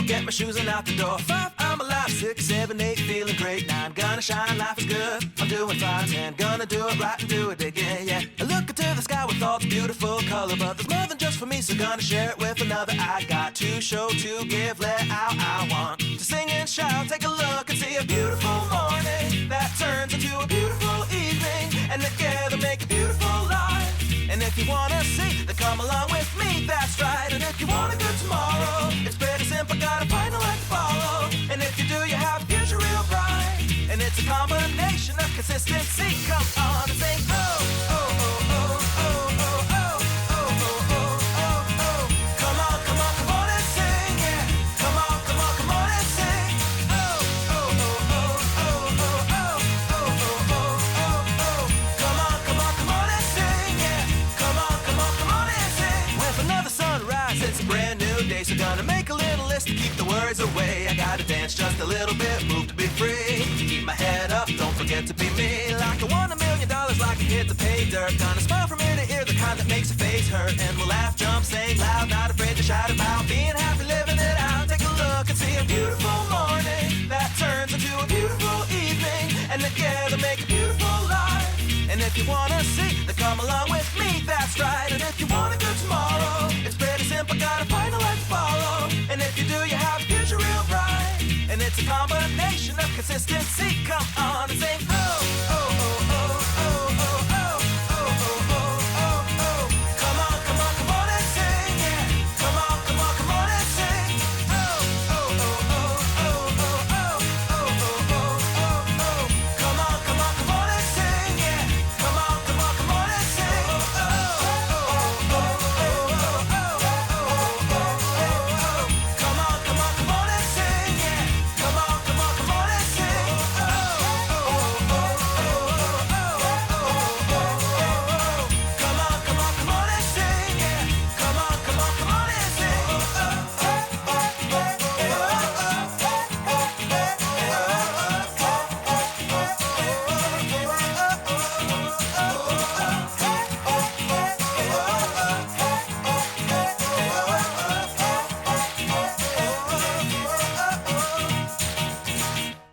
4, get my shoes and out the door. 5, I'm alive. 6, 7, 8, feeling great. 9, gonna shine, life is good. I'm doing fine. 10, gonna do it right and do it again, yeah. I look into the sky with all its beautiful color, but there's more than just for me, so gonna share it with another. I got to show, to give, let out. I want to sing and shout. Take a look and see a beautiful morning that turns into a beautiful evening, and together make a beautiful life. And if you wanna see, then come along with me, that's right. And if you want a good tomorrow, it's pretty simple, gotta find a light to follow. And if you do, you have a future real bright. And it's a combination of consistency. Come on and sing, oh, oh, oh, oh, oh, oh, oh, oh, oh, oh, oh, oh. Come on, come on, come on and sing, yeah. Come on, come on, come on and sing. Oh, oh, oh, oh, oh, oh, oh, oh, oh, oh, oh, oh. Come on, come on, come on and sing, yeah. Come on, come on, come on and sing. With another sunrise, it's a brand new day, so gonna make a little list to keep the worries away. I gotta dance just a little bit, move to be free. Keep my head up, don't forget to be me. Like I won $1 million, like I hit the pay dirt. Gonna smile from ear to ear, the kind that makes your face hurt. And we'll laugh, jump, sing loud, not afraid to shout about being happy, living it out. Take a look and see a beautiful morning that turns into a beautiful evening, and together make a beautiful life. And if you wanna see, then come along with me, that's right. And if you want a good tomorrow, it's pretty simple, gotta find a light to follow. And if you do, you have a future real bright. And it's a combination of consistency. Come on and sing.